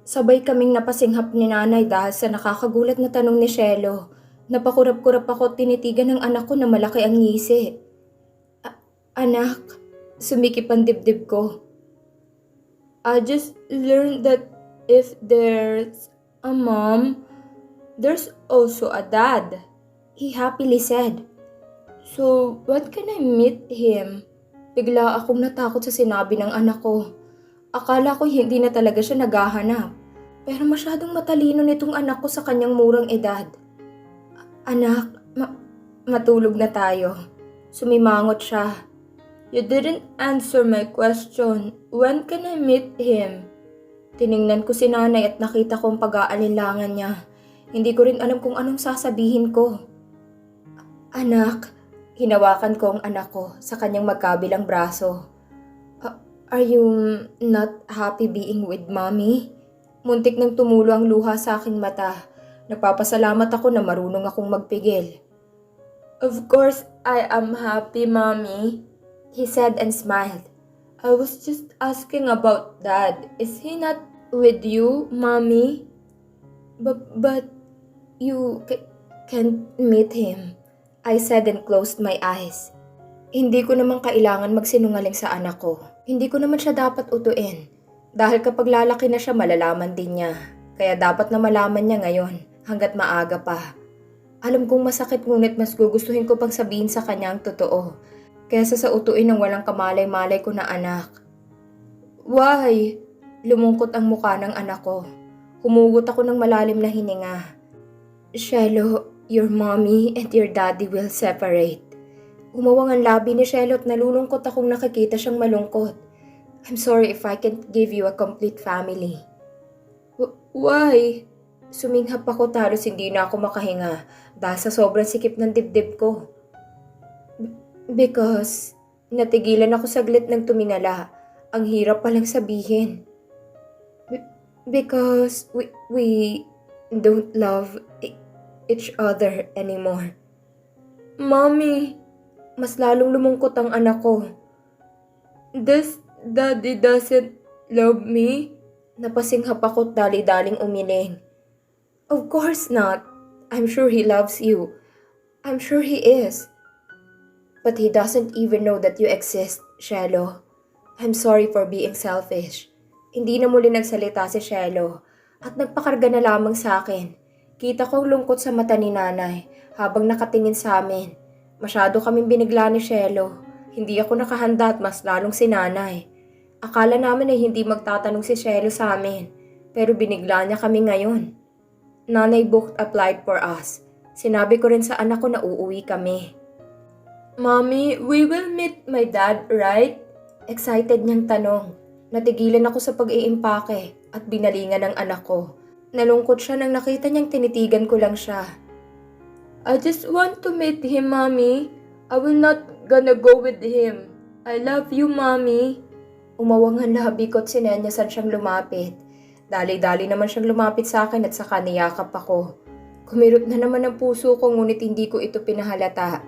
Sabay kaming napasinghap ni nanay dahil sa nakakagulat na tanong ni Shelo. Napakurap-kurap ako at tinitigan ng anak ko na malaki ang ngisi. Anak, sumikip ang dibdib ko. I just learned that if there's a mom, there's also a dad, he happily said. So, when can I meet him? Bigla akong natakot sa sinabi ng anak ko. Akala ko hindi na talaga siya naghahanap. Pero masyadong matalino nitong anak ko sa kanyang murang edad. Anak, matulog na tayo. Sumimangot siya. You didn't answer my question. When can I meet him? Tiningnan ko si nanay at nakita kong pag-aalinlangan niya. Hindi ko rin alam kung anong sasabihin ko. Anak, hinawakan ko ang anak ko sa kanyang magkabilang braso. Are you not happy being with mommy? Muntik nang tumulo ang luha sa aking mata. Nagpapasalamat ako na marunong akong magpigil. Of course, I am happy, mommy, he said and smiled. I was just asking about dad. Is he not with you, mommy? But you can't meet him, I said and closed my eyes. Hindi ko naman kailangan magsinungaling sa anak ko. Hindi ko naman siya dapat utuin. Dahil kapag lalaki na siya, malalaman din niya. Kaya dapat na malaman niya ngayon, hanggat maaga pa. Alam kong masakit ngunit mas gugustuhin ko pang sabihin sa kanya ang totoo. Kaysa sa utuin ng walang kamalay-malay ko na anak. Why? Lumungkot ang mukha ng anak ko. Humugot ako ng malalim na hininga. Shelo, your mommy and your daddy will separate. Umawang ang labi ni Shelo at nalulungkot akong nakikita siyang malungkot. I'm sorry if I can't give you a complete family. Why? Suminghap ako halos hindi na ako makahinga dahil sa sobrang sikip ng dibdib ko. Because natigilan ako saglit ng tumingala. Ang hirap palang sabihin. Because we don't love each other anymore. Mommy, mas lalong lumungkot ang anak ko. Does daddy doesn't love me? Napasinghap ako at dali-daling umiling. Of course not. I'm sure he loves you. I'm sure he is. But he doesn't even know that you exist, Shelo. I'm sorry for being selfish. Hindi na muli nagsalita si Shelo at nagpakarga na lamang sa akin. Kita ko ang lungkot sa mata ni nanay habang nakatingin sa amin. Masyado kaming binigla ni Shelo. Hindi ako nakahanda at mas lalong si nanay. Akala namin ay hindi magtatanong si Shelo sa amin. Pero binigla niya kami ngayon. Nanay booked a flight for us. Sinabi ko rin sa anak ko na uuwi kami. Mommy, we will meet my dad, right? Excited niyang tanong. Natigilan ako sa pag-iimpake at binalingan ng anak ko. Nalungkot siya nang nakita niyang tinitigan ko lang siya. I just want to meet him, Mommy. I will not gonna go with him. I love you, Mommy. Umawang ang labi ko at sinenyasan siyang lumapit. Dali-dali naman siyang lumapit sa akin at saka niyakap ako. Kumirot na naman ang puso ko ngunit hindi ko ito pinahalata.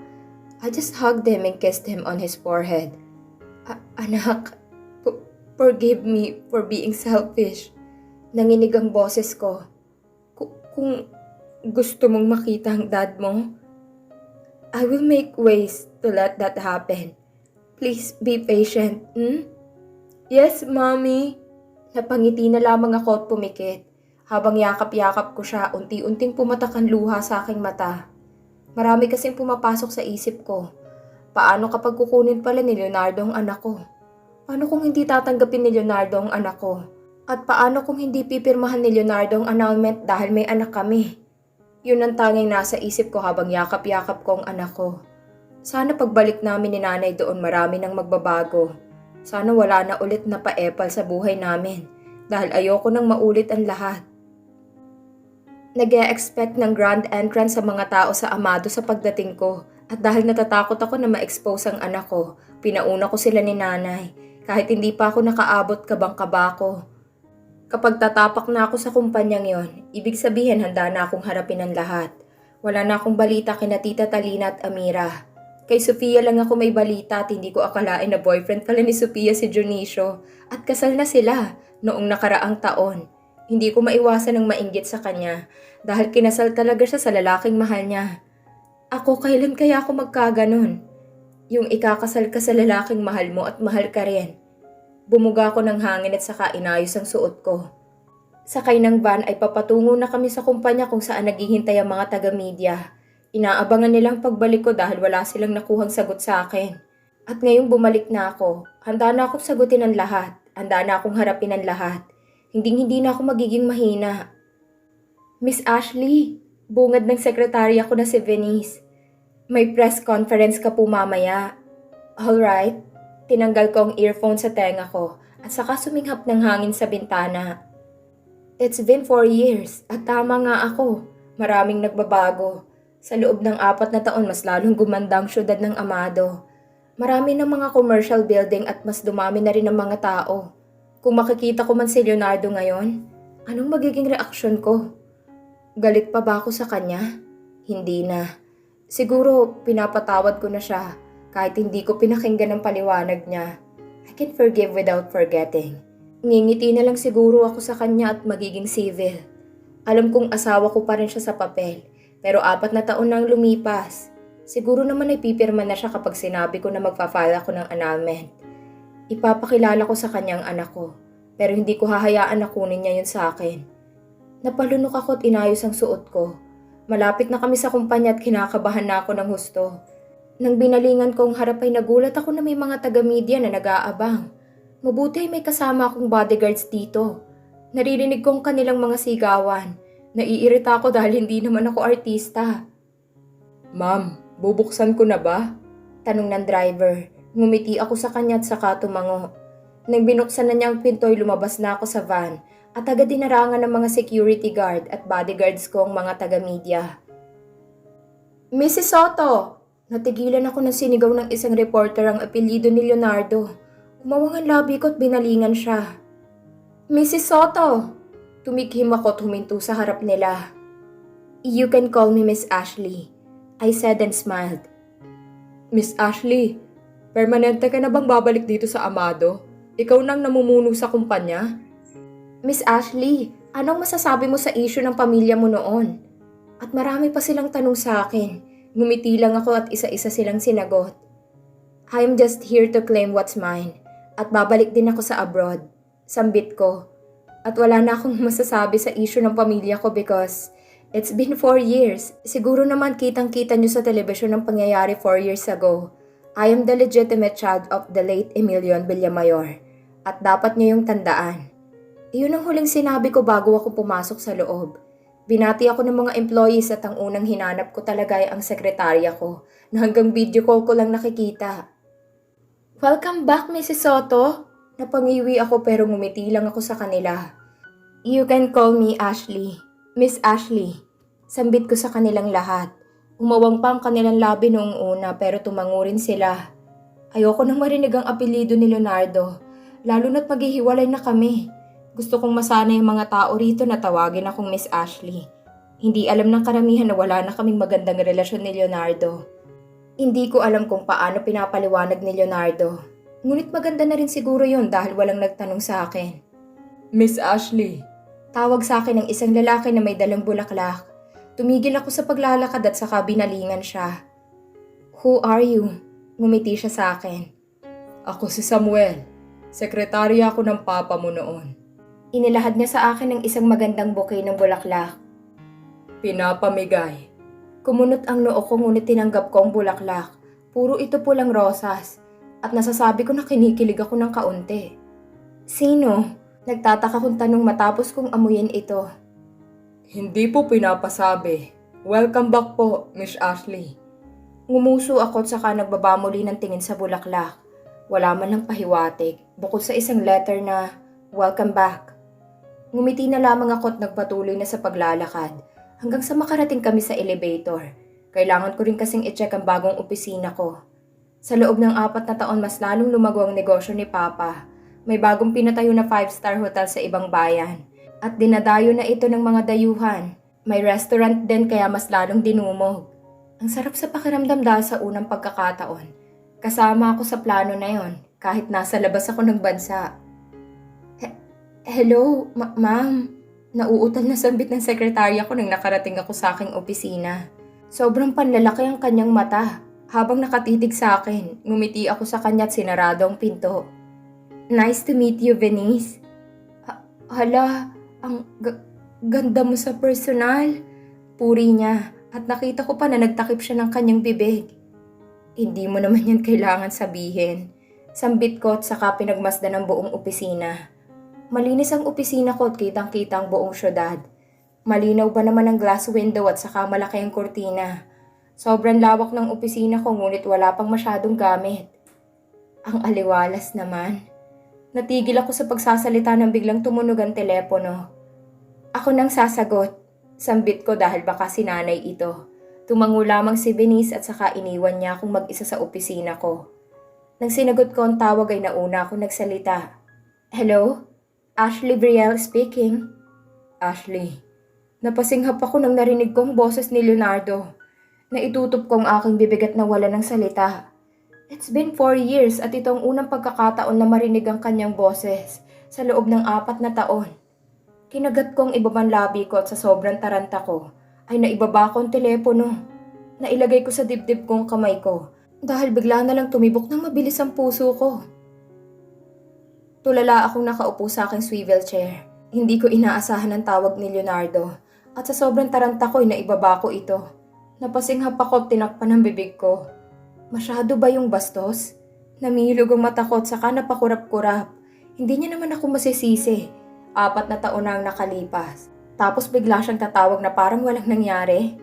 I just hugged him and kissed him on his forehead. Anak, forgive me for being selfish. Nanginig ang boses ko. Kung gusto mong makita ang dad mo, I will make ways to let that happen. Please be patient, Yes, Mommy. Napangiti na lamang ako at pumikit. Habang yakap-yakap ko siya, unti-unting pumatak ang luha sa aking mata. Marami kasing pumapasok sa isip ko. Paano kapag kukunin pala ni Leonardo ang anak ko? Paano kung hindi tatanggapin ni Leonardo ang anak ko? At paano kung hindi pipirmahan ni Leonardo ang annulment dahil may anak kami? Yun ang tanging nasa isip ko habang yakap-yakap ko ang anak ko. Sana pagbalik namin ni nanay doon marami nang magbabago. Sana wala na ulit na paepal sa buhay namin dahil ayoko nang maulit ang lahat. Nag-e-expect ng grand entrance sa mga tao sa Amado sa pagdating ko at dahil natatakot ako na ma-expose ang anak ko, pinauna ko sila ni nanay kahit hindi pa ako nakaabot kabang-kaba ko. Kapag tatapak na ako sa kumpanyang yon, ibig sabihin handa na akong harapin ang lahat. Wala na akong balita kina Tita Talina at Amira. Kay Sofia lang ako may balita at hindi ko akalain na boyfriend pala ni Sofia si Dionisio at kasal na sila noong nakaraang taon. Hindi ko maiwasan ng mainggit sa kanya dahil kinasal talaga siya sa lalaking mahal niya. Ako, kailan kaya ako magkaganon? Yung ikakasal ka sa lalaking mahal mo at mahal ka rin. Bumuga ako ng hangin at saka inayos ang suot ko. Sakay ng van ay papatungo na kami sa kumpanya kung saan naghihintay ang mga taga-media. Inaabangan nilang pagbalik ko dahil wala silang nakuhang sagot sa akin. At ngayong bumalik na ako, handa na akong sagutin ang lahat. Handa na akong harapin ang lahat. Hindi na ako magiging mahina. Miss Ashley, bungad ng sekretarya ko na si Venice. May press conference ka po mamaya. Alright, tinanggal ko ang earphone sa tenga ko at saka suminghap ng hangin sa bintana. It's been 4 years at tama nga ako. Maraming nagbabago. Sa loob ng 4 na taon mas lalong gumanda ang syudad ng Amado. Marami ng mga commercial building at mas dumami na rin ang mga tao. Kung makikita ko man si Leonardo ngayon, anong magiging reaksyon ko? Galit pa ba ako sa kanya? Hindi na. Siguro pinapatawad ko na siya kahit hindi ko pinakinggan ang paliwanag niya. I can forgive without forgetting. Ngingiti na lang siguro ako sa kanya at magiging civil. Alam kong asawa ko pa rin siya sa papel, pero 4 na taon nang lumipas. Siguro naman ay pipirma na siya kapag sinabi ko na magpa-file ako ng annulment. Ipapakilala ko sa kanyang anak ko, pero hindi ko hahayaan na kunin niya yun sa akin. Napalunok ako at inayos ang suot ko. Malapit na kami sa kumpanya at kinakabahan na ako ng husto. Nang binalingan ko ang harap ay nagulat ako na may mga taga-media na nag-aabang. Mabuti ay may kasama akong bodyguards dito. Naririnig kong kanilang mga sigawan. Naiirita ako dahil hindi naman ako artista. Ma'am, bubuksan ko na ba? Tanong ng driver. Ngumiti ako sa kanya at saka tumango. Nang binuksan na niya ang pinto ay lumabas na ako sa van at agad dinarangan ng mga security guard at bodyguards ko ang mga taga-media. Mrs. Soto! Natigilan ako ng sinigaw ng isang reporter ang apelyido ni Leonardo. Umawang ang labi ko at binalingan siya. Mrs. Soto! Tumikhim ako at huminto sa harap nila. You can call me Miss Ashley, I said and smiled. Miss Ashley, permanente ka na bang babalik dito sa Amado? Ikaw nang namumuno sa kumpanya? Miss Ashley, anong masasabi mo sa issue ng pamilya mo noon? At marami pa silang tanong sa akin. Ngumiti lang ako at isa-isa silang sinagot. I'm just here to claim what's mine. At babalik din ako sa abroad. Sambit ko. At wala na akong masasabi sa issue ng pamilya ko because it's been 4 years. Siguro naman kitang-kita nyo sa telebisyon ng pangyayari 4 years ago. I am the legitimate child of the late Emilion Villamayor. At dapat nyo yung tandaan. Iyon ang huling sinabi ko bago ako pumasok sa loob. Binati ako ng mga employees at ang unang hinanap ko talaga ay ang sekretarya ko na hanggang video call ko lang nakikita. Welcome back, Mrs. Soto. Napangiwi ako pero ngumiti lang ako sa kanila. You can call me Ashley. Miss Ashley. Sambit ko sa kanilang lahat. Umawang pa ang kanilang labi noong una pero tumango rin sila. Ayoko nang marinig ang apelyido ni Leonardo, lalo na't maghihiwalay na kami. Gusto kong masanay ang mga tao rito na tawagin akong Miss Ashley. Hindi alam ng karamihan na wala na kaming magandang relasyon ni Leonardo. Hindi ko alam kung paano pinapaliwanag ni Leonardo. Ngunit maganda na rin siguro yon dahil walang nagtanong sa akin. Miss Ashley. Tawag sa akin ng isang lalaki na may dalang bulaklak. Tumigil ako sa paglalakad at saka binalingan siya. Who are you? Ngumiti siya sa akin. Ako si Samuel. Sekretarya ako ng papa mo noon. Inilahad niya sa akin ng isang magandang bouquet ng bulaklak. Pinapamigay. Kumunot ang noo ko ngunit tinanggap ko ang bulaklak. Puro ito pulang rosas. At nasasabi ko na kinikilig ako ng kaunti. Sino? Nagtataka kong tanong matapos kong amuyin ito. Hindi po pinapasabi. Welcome back po, Miss Ashley. Ngumuso ako at saka nagbabamuli ng tingin sa bulaklak. Wala man lang pahiwatig, bukod sa isang letter na, welcome back. Ngumiti na lamang ako at nagpatuloy na sa paglalakad hanggang sa makarating kami sa elevator. Kailangan ko rin kasing i-check ang bagong opisina ko. Sa loob ng 4 na taon mas lalong lumago ang negosyo ni Papa. May bagong pinatayo na 5-star hotel sa ibang bayan. At dinadayo na ito ng mga dayuhan. May restaurant din kaya mas lalong dinumog. Ang sarap sa pakiramdam dahil sa unang pagkakataon. Kasama ako sa plano na yon kahit nasa labas ako ng bansa. Hello, ma'am. Nauutal na sambit ng sekretarya ko nang nakarating ako sa aking opisina. Sobrang panlalaki ang kanyang mata. Habang nakatitig sa akin, ngumiti ako sa kanya at sinarado ang pinto. Nice to meet you, Venice. Hala, ang ganda mo sa personal. Puri niya at nakita ko pa na nagtakip siya ng kanyang bibig. Hindi mo naman yan kailangan sabihin. Sambit ko at saka pinagmasdan ng buong opisina. Malinis ang opisina ko at kitang-kita ang buong syudad. Malinaw ba naman ang glass window at saka malaki ang kurtina. Sobrang lawak ng opisina ko ngunit wala pang masyadong gamit. Ang aliwalas naman. Natigil ako sa pagsasalita nang biglang tumunog ang telepono. Ako nang sasagot. Sambit ko dahil baka si nanay ito. Tumango lamang si Venice at saka iniwan niya akong mag-isa sa opisina ko. Nang sinagot ko ang tawag ay nauna ako nagsalita. Hello? Ashley Brielle speaking. Ashley. Napasinghap ako nang narinig ko ang boses ni Leonardo. Naitutup ko ang aking bibig at nawala ng salita. It's been 4 years at ito ang unang pagkakataon na marinig ang kanyang boses sa loob ng 4 na taon. Kinagat ko ang ibabang labi ko at sa sobrang taranta ko ay naibaba ko ang telepono. Nailagay ko sa dibdib ko ang kamay ko dahil bigla na lang tumibok ng mabilis ang puso ko. Tulala akong nakaupo sa aking swivel chair. Hindi ko inaasahan ang tawag ni Leonardo at sa sobrang taranta ko ay naibaba ko ito. Napasinghap ako at tinakpan ang bibig ko. Masyado ba yung bastos? Namilog ang mata ko at saka napakurap-kurap. Hindi niya naman ako masisisi. 4 na taon na ang nakalipas. Tapos bigla siyang tatawag na parang walang nangyari.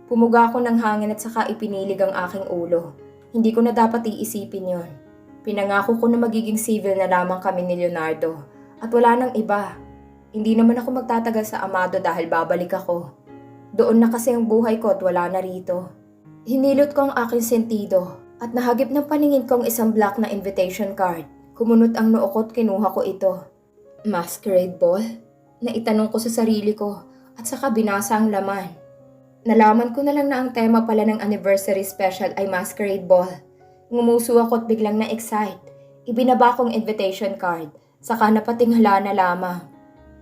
Pumuga ako ng hangin at saka ipinilig ang aking ulo. Hindi ko na dapat iisipin yon. Pinangako ko na magiging civil na lamang kami ni Leonardo. At wala nang iba. Hindi naman ako magtatagal sa Amado dahil babalik ako. Doon na kasi ang buhay ko at wala na rito. Hinilot ko ang aking sentido at nahagip ng paningin ko ang isang black na invitation card. Kumunot ang noo ko at kinuha ko ito. Masquerade ball? Naitanong ko sa sarili ko at saka binasa ang laman. Nalaman ko na lang na ang tema pala ng anniversary special ay masquerade ball. Ngumuso ako at biglang na-excite. Ibinaba ko ang invitation card, saka napatinghala na lamang.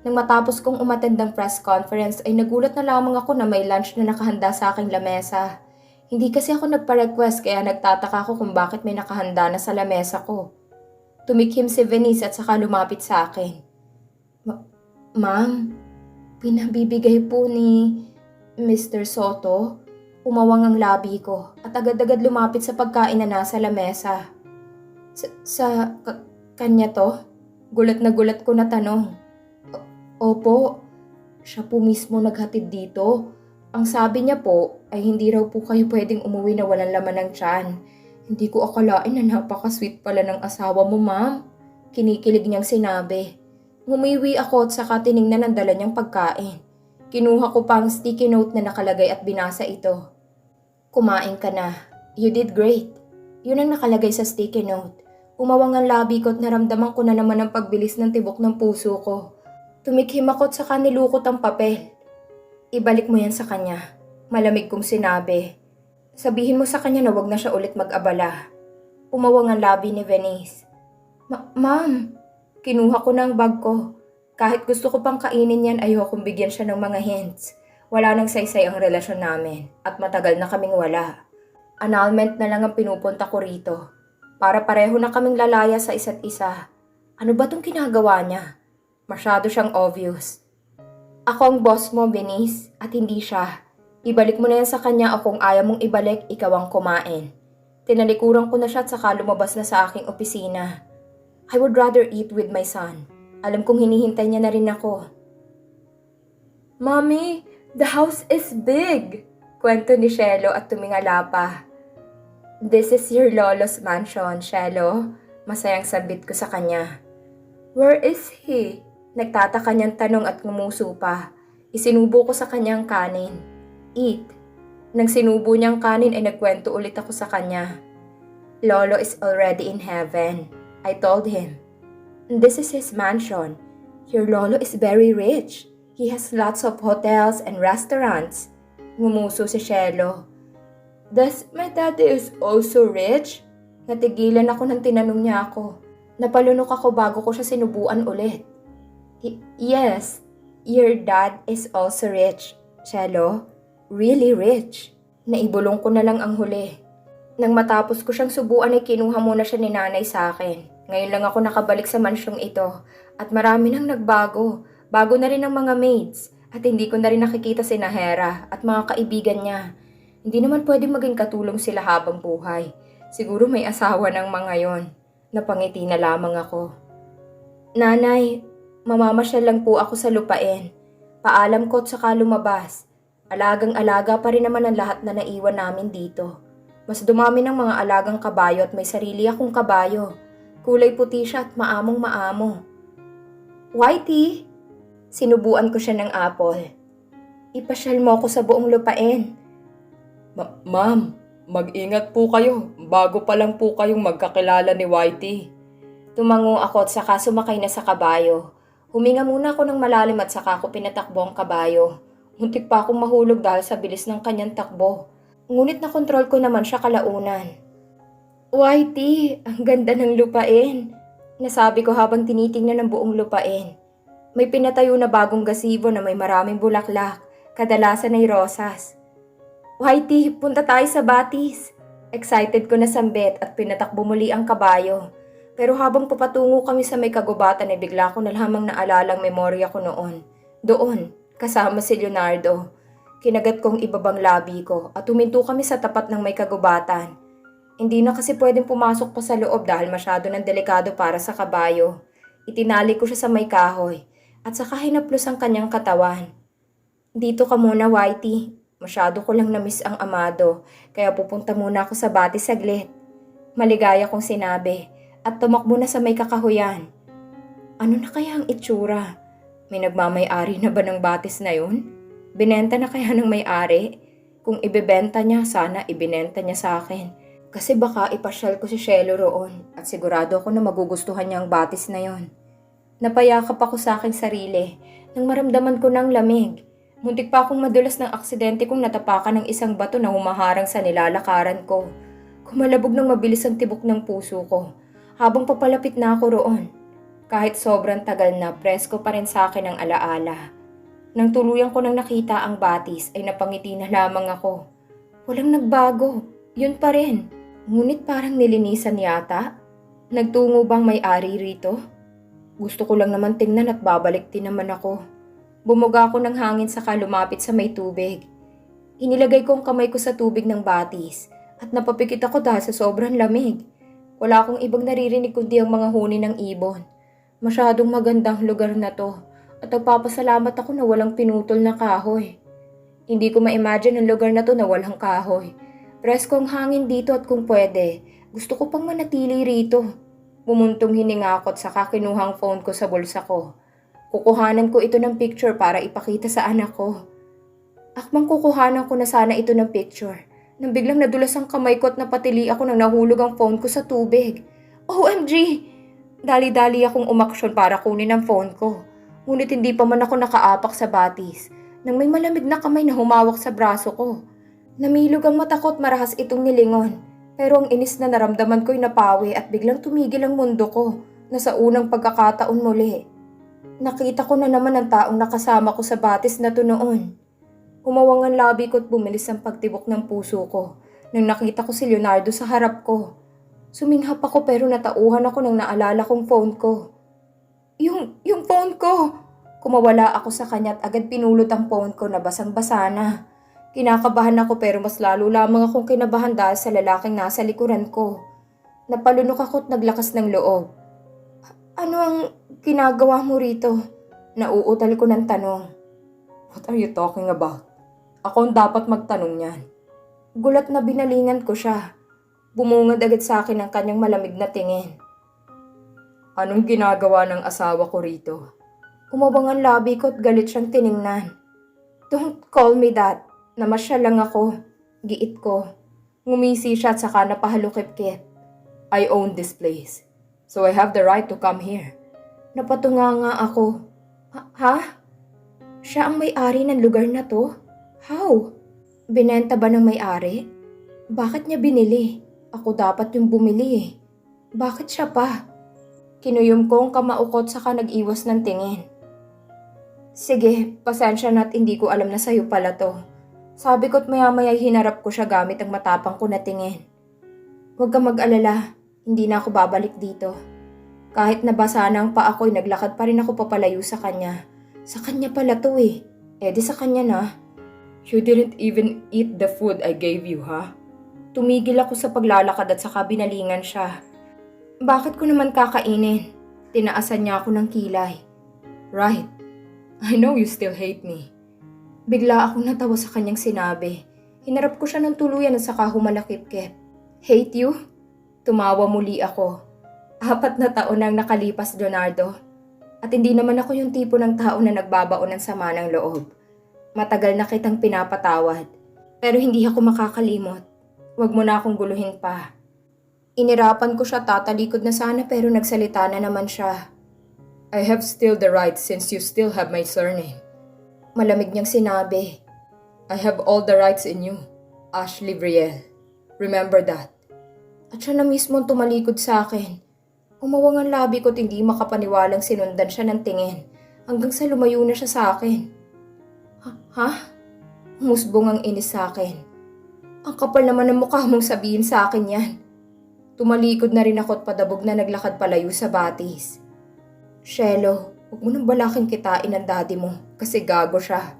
Nang matapos kong umattend ng press conference ay nagulat na lamang ako na may lunch na nakahanda sa aking lamesa. Hindi kasi ako nagpa-request kaya nagtataka ako kung bakit may nakahanda na sa lamesa ko. Tumikhim si Venice at saka lumapit sa akin. Ma'am, pinabibigay po ni Mr. Soto. Umawang ang labi ko at agad-agad lumapit sa pagkain na nasa lamesa. Kanya to? Gulat na gulat ko na tanong. Opo, siya po mismo naghatid dito. Ang sabi niya po ay hindi raw po kayo pwedeng umuwi na walang laman ng tiyan. Hindi ko akalain na napaka-sweet pala ng asawa mo, ma'am. Kinikilig niyang sinabi. Ngumiwi ako at saka tiningnan ang dala niyang pagkain. Kinuha ko pa ang sticky note na nakalagay at binasa ito. Kumain ka na. You did great. Yun ang nakalagay sa sticky note. Umawang ang labi ko at naramdaman ko na naman ang pagbilis ng tibok ng puso ko. Tumikhim ako at saka nilukot ang papel. Ibalik mo yan sa kanya. Malamig kong sinabi. Sabihin mo sa kanya na wag na siya ulit mag-abala. Umawang ang labi ni Venice. Ma'am, kinuha ko na ang bag ko. Kahit gusto ko pang kainin yan, ayokong bigyan siya ng mga hints. Wala nang saysay ang relasyon namin at matagal na kaming wala. Annulment na lang ang pinupunta ko rito. Para pareho na kaming lalaya sa isa't isa. Ano ba tong ginagawa niya? Masyado siyang obvious. Ako ang boss mo, Venice, at hindi siya. Ibalik mo na yan sa kanya o kung ayaw mong ibalik, ikaw ang kumain. Tinalikuran ko na siya at saka lumabas na sa aking opisina. I would rather eat with my son. Alam kong hinihintay niya na rin ako. Mommy, the house is big! Kwento ni Shelo at tumingala pa. This is your lolo's mansion, Shelo. Masayang sabit ko sa kanya. Where is he? Nagtataka niyang tanong at ngumuso pa. Isinubo ko sa kanyang kanin. Eat. Nang sinubo niyang kanin ay nagkwento ulit ako sa kanya. Lolo is already in heaven. I told him. This is his mansion. Your lolo is very rich. He has lots of hotels and restaurants. Ngumuso si Shelo. Does my daddy is also rich? Natigilan ako nang tinanong niya ako. Napalunok ako bago ko siya sinubuan ulit. Yes, Your dad is also rich, Shelo. Really rich. Naibulong ko na lang ang huli. Nang matapos ko siyang subuan ay kinuha muna siya ni nanay sa akin. Ngayon lang ako nakabalik sa mansyong ito at marami nang nagbago. Bago na rin ang mga maids at hindi ko na rin nakikita si Nahera at mga kaibigan niya. Hindi naman pwedeng maging katulong sila habang buhay. Siguro may asawa ng mga yon. Napangiti na lamang ako. Nanay, mamamasyal lang po ako sa lupain. Paalam ko at saka lumabas. Alagang-alaga pa rin naman ang lahat na naiwan namin dito. Mas dumami ng mga alagang kabayo at may sarili akong kabayo. Kulay puti siya at maamong-maamo. Whitey! Sinubuan ko siya ng apple. Ipasyal mo ako sa buong lupain. Ma'am, mag-ingat po kayo. Bago pa lang po kayong magkakilala ni Whitey. Tumango ako at saka sumakay na sa kabayo. Huminga muna ako ng malalim at saka ako pinatakbo ang kabayo. Muntik pa akong mahulog dahil sa bilis ng kanyang takbo. Ngunit nakontrol ko naman siya kalaunan. Whitey, ang ganda ng lupain. Nasabi ko habang tinitingnan ang buong lupain. May pinatayo na bagong gazebo na may maraming bulaklak, kadalasan ay rosas. Whitey, punta tayo sa Batis. Excited ko na sambit at pinatakbo muli ang kabayo. Pero habang papatungo kami sa may kagubatan ay bigla ko na lamang naalalang memorya ko noon. Doon, kasama si Leonardo. Kinagat kong ibabang labi ko at huminto kami sa tapat ng may kagubatan. Hindi na kasi pwedeng pumasok pa sa loob dahil masyado ng delikado para sa kabayo. Itinali ko siya sa may kahoy at saka hinaplos ang kanyang katawan. Dito ka muna, Whitey. Masyado ko lang na-miss ang amado kaya pupunta muna ako sa Batis saglit. Maligaya kong sinabi at tumakbo na sa may kakahuyan. Ano na kaya ang itsura? May nagmamay-ari na ba ng Batis na yun? Binenta na kaya ng may-ari? Kung ibebenta niya, sana ibinenta niya sa akin. Kasi baka ipasyal ko si Shelo roon at sigurado ako na magugustuhan niya ang Batis na yon. Napayakap ako sa aking sarili nang maramdaman ko ng lamig. Muntik pa akong madulas ng aksidente kung natapakan ng isang bato na humaharang sa nilalakaran ko. Kumalabog ng mabilis ang tibok ng puso ko habang papalapit na ako roon. Kahit sobrang tagal na, presko pa rin sa akin ang alaala. Nang tuluyan ko nang nakita ang Batis ay napangiti na lamang ako. Walang nagbago, yun pa rin. Ngunit parang nilinisan yata. Nagtungo bang may-ari rito? Gusto ko lang naman tingnan at babalik din naman ako. Bumuga ako ng hangin saka lumapit sa may tubig. Inilagay ko ang kamay ko sa tubig ng Batis at napapikit ako dahil sa sobrang lamig. Wala akong ibang naririnig kundi ang mga huni ng ibon. Masyadong magandang lugar na to at nagpapasalamat ako na walang pinutol na kahoy. Hindi ko ma-imagine ang lugar na to na walang kahoy. Presko ang hangin dito at kung pwede, gusto ko pang manatili rito. Bumuntong hininga ako at saka kinuhang phone ko sa bulsa ko. Kukuhanan ko ito ng picture para ipakita sa anak ko. Akmang kukuhanan ko na sana ito ng picture nang biglang nadulas ang kamay ko at napatili ako nang nahulog ang phone ko sa tubig. OMG! Dali-dali akong umaksyon para kunin ang phone ko. Ngunit hindi pa man ako nakaapak sa Batis nang may malamig na kamay na humawak sa braso ko. Namilog ang mata ko at marahas itong nilingon. Pero ang inis na naramdaman ko'y napawi at biglang tumigil ang mundo ko na sa unang pagkakataon muli. Nakita ko na naman ang taong nakasama ko sa Batis na to noon. Humawang ang labi ko at bumilis ang pagtibok ng puso ko nang nakita ko si Leonardo sa harap ko. Suminghap ako pero natauhan ako nang naalala kong phone ko. Yung phone ko! Kumawala ako sa kanya at agad pinulot ang phone ko na basang-basa na. Kinakabahan ako pero mas lalo lamang akong kinabahan dahil sa lalaking nasa likuran ko. Napalunok ako at naglakas ng loob. Ano ang ginagawa mo rito? Nauutal ko ng tanong. What are you talking about? Ako ang dapat magtanong niyan. Gulat na binalingan ko siya. Bumungad agad sa akin ang kanyang malamig na tingin. Anong ginagawa ng asawa ko rito? Umabang ang labi ko at galit siyang tiningnan. Don't call me that. Namasyal lang ako. Giit ko. Ngumisi siya at saka napahalukip-kip. I own this place. So I have the right to come here. Napatunga nga ako. Ha? Siya ang may-ari ng lugar na to? How? Binenta ba ng may-ari? Bakit niya binili? Ako dapat yung bumili eh. Bakit siya pa? Kinuyom ko ang kamaukot saka nag-iwas ng tingin. Sige, pasensya na at hindi ko alam na sa'yo pala to. Sabi ko't maya-maya hinarap ko siya gamit ang matapang ko na tingin. Huwag kang mag-alala, hindi na ako babalik dito. Kahit nabasa na ang paa ko'y naglakad pa rin ako papalayo sa kanya. Sa kanya pala to eh. Di sa kanya na. You didn't even eat the food I gave you, ha? Tumigil ako sa paglalakad at saka binalingan siya. Bakit ko naman kakainin? Tinaasan niya ako ng kilay. Right. I know you still hate me. Bigla akong natawa sa kanyang sinabi. Hinarap ko siya ng tuluyan at saka humalakip-kip. Hate you? Tumawa muli ako. 4 na taon nang nakalipas, Leonardo. At hindi naman ako yung tipo ng tao na nagbabaon ng sama ng loob. Matagal na kitang pinapatawad. Pero hindi ako makakalimot. Huwag mo na akong guluhin pa. Inirapan ko siya, tatalikod na sana pero nagsalita na naman siya. I have still the right since you still have my surname. Malamig niyang sinabi. I have all the rights in you, Ashley Brielle. Remember that. At siya na mismo tumalikod sa akin. Umawang ang labi ko't hindi makapaniwalang sinundan siya ng tingin hanggang sa lumayo na siya sa akin. Ha? Humusbong ang inis sa akin. Ang kapal naman ng mukha mong sabihin sa akin yan. Tumalikod na rin ako't padabog na naglakad palayo sa batis. Shelo, huwag mo nang balaking kitain ang daddy mo kasi gago siya.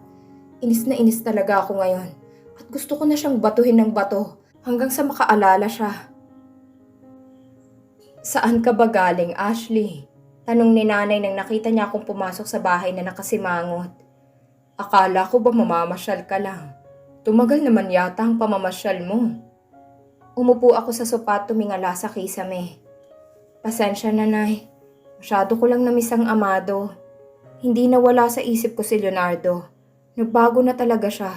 Inis na inis talaga ako ngayon at gusto ko na siyang batuhin ng bato hanggang sa makaalala siya. Saan ka ba galing, Ashley? Tanong ni nanay nang nakita niya akong pumasok sa bahay na nakasimangot. Akala ko ba mamamasyal ka lang? Tumagal naman yata ang pamamasyal mo. Umupo ako sa sopa at tumingala sa kisame. Pasensya na, Nay. Masyado ko lang namiss ang amado. Hindi nawala sa isip ko si Leonardo. Nagbago na talaga siya.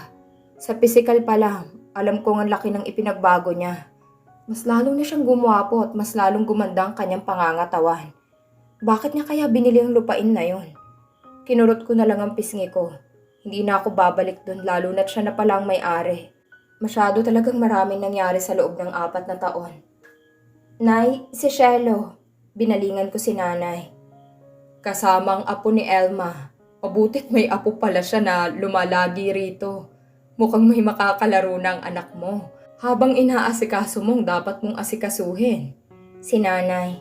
Sa pisikal pa lang, alam kong ang laki ng ipinagbago niya. Mas lalo na siyang gumwapo at mas lalong gumanda ang kanyang pangangatawan. Bakit niya kaya binili ang lupain na yon? Kinurot ko na lang ang pisngi ko. Hindi na ako babalik dun lalo na't siya na palang may-ari. Masyado talagang maraming nangyari sa loob ng 4 na taon. Nay, si Shelo. Binalingan ko si nanay. Kasama ang apo ni Elma. Mabutit may apo pala siya na lumalagi rito. Mukhang may makakalaro ng anak mo. Habang inaasikaso mong dapat mong asikasuhin. Si nanay.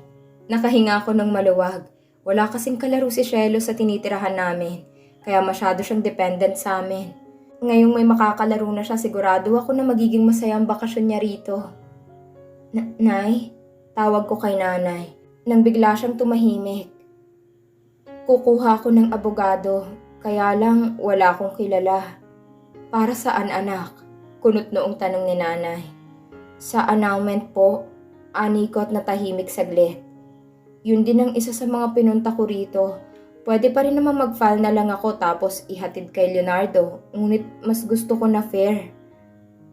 Nakahinga ako ng maluwag. Wala kasing kalaro si Shelo sa tinitirahan namin. Kaya masyado siyang dependent sa amin. Ngayong may makakalaro na siya, sigurado ako na magiging masaya ang bakasyon niya rito. Nay? Tawag ko kay nanay. Nang bigla siyang tumahimik. Kukuha ko ng abogado, kaya lang wala akong kilala. Para saan, anak? Kunot noong tanong ni nanay. Sa annulment po, ani ko at natahimik saglit. Yun din ang isa sa mga pinunta ko rito. Pwede pa rin naman mag-file na lang ako tapos ihatid kay Leonardo, ngunit mas gusto ko na fair.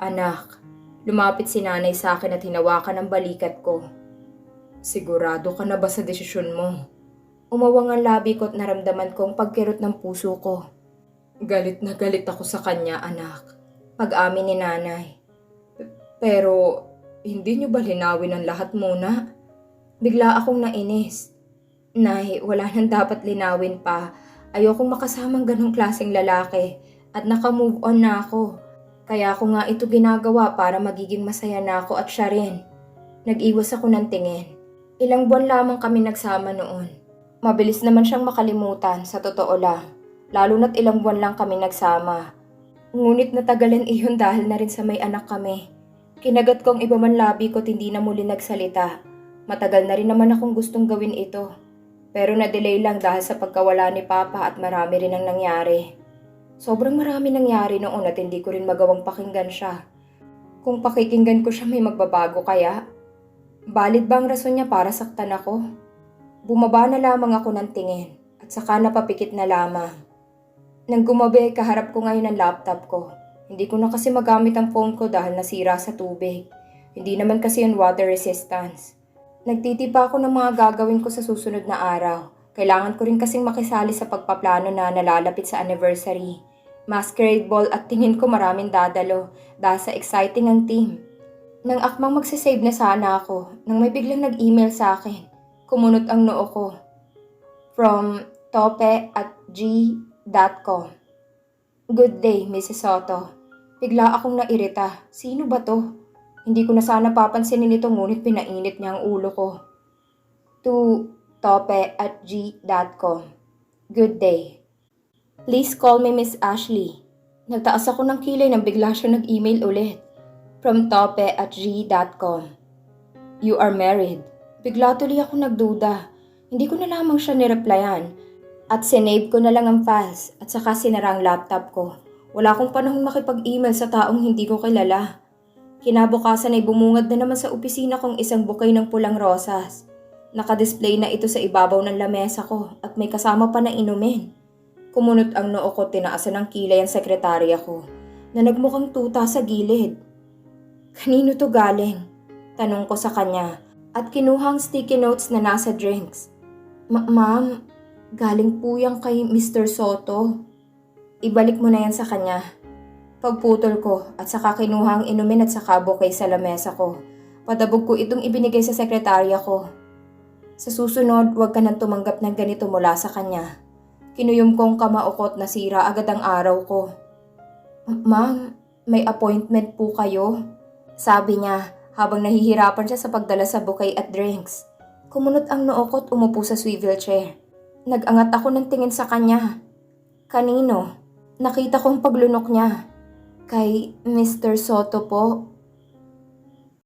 Anak, lumapit si nanay sa akin at hinawakan ang balikat ko. Sigurado ka na ba sa desisyon mo? Umawang ang labi ko at naramdaman kong pagkirot ng puso ko. Galit na galit ako sa kanya, anak. Pag-amin ni nanay. Pero, hindi niyo ba linawin ang lahat muna? Bigla akong nainis. Nay, wala nang dapat linawin pa. Ayokong makasamang ganong klaseng lalaki at naka-move on na ako. Kaya ako nga ito ginagawa para magiging masaya na ako at siya rin. Nag-iwas ako ng tingin. Ilang buwan lamang kami nagsama noon. Mabilis naman siyang makalimutan, sa totoo lang. Lalo na't ilang buwan lang kami nagsama. Ngunit natagalan iyon dahil na rin sa may anak kami. Kinagat kong iba man labi ko't hindi na muli nagsalita. Matagal na rin naman akong gustong gawin ito. Pero na-delay lang dahil sa pagkawala ni Papa at marami rin ang nangyari. Sobrang marami nangyari noon at hindi ko rin magawang pakinggan siya. Kung pakikinggan ko siya, may magbabago kaya? Valid ba ang rason niya para saktan ako? Bumaba na lamang ako ng tingin at saka napapikit na lamang. Nang gumabi, kaharap ko ngayon ang laptop ko. Hindi ko na kasi magamit ang phone ko dahil nasira sa tubig. Hindi naman kasi yun water resistance. Nagtitipa ako ng mga gagawin ko sa susunod na araw. Kailangan ko rin kasing makisali sa pagpaplano na nalalapit sa anniversary. Masquerade ball at tingin ko maraming dadalo dahil sa exciting ang team. Nang akmang magsisave na sana ako, nang may biglang nag-email sa akin. Kumunot ang noo ko. From Tope at G. G.com. Good day, Mrs. Soto. Bigla akong nairita. Sino ba to? Hindi ko na sana papansinin ito ngunit pinainit niya ang ulo ko. To tope@g.com. Good day. Please call me Miss Ashley. Nagtaas ako ng kilay nang bigla siya nag-email ulit. From tope@g.com. You are married. Bigla tuloy ako nagduda. Hindi ko na lamang siya nireplyan. At sinave ko na lang ang files at saka sinara ang laptop ko. Wala akong panahon makipag-email sa taong hindi ko kilala. Kinabukasan ay bumungad na naman sa opisina kong isang bukay ng pulang rosas. Nakadisplay na ito sa ibabaw ng lamesa ko at may kasama pa na inumin. Kumunot ang noo ko, tinaasan ng kilay ang sekretarya ko na nagmukhang tuta sa gilid. Kanino to galing? Tanong ko sa kanya at kinuhang sticky notes na nasa drinks. Ma'am, galing po yan kay Mr. Soto. Ibalik mo na yan sa kanya. Pagputol ko at saka kinuha ang inumin at saka bukay sa lamesa ko. Padabog ko itong ibinigay sa sekretarya ko. Sa susunod, huwag ka nang tumanggap ng ganito mula sa kanya. Kinuyom kong kamaukot na sira agad ang araw ko. Ma'am, may appointment po kayo? Sabi niya habang nahihirapan siya sa pagdala sa bouquet at drinks. Kumunot ang noo ko at umupo sa swivel chair. Nag-angat ako ng tingin sa kanya. Kanino? Nakita kong paglunok niya. Kay Mr. Soto po.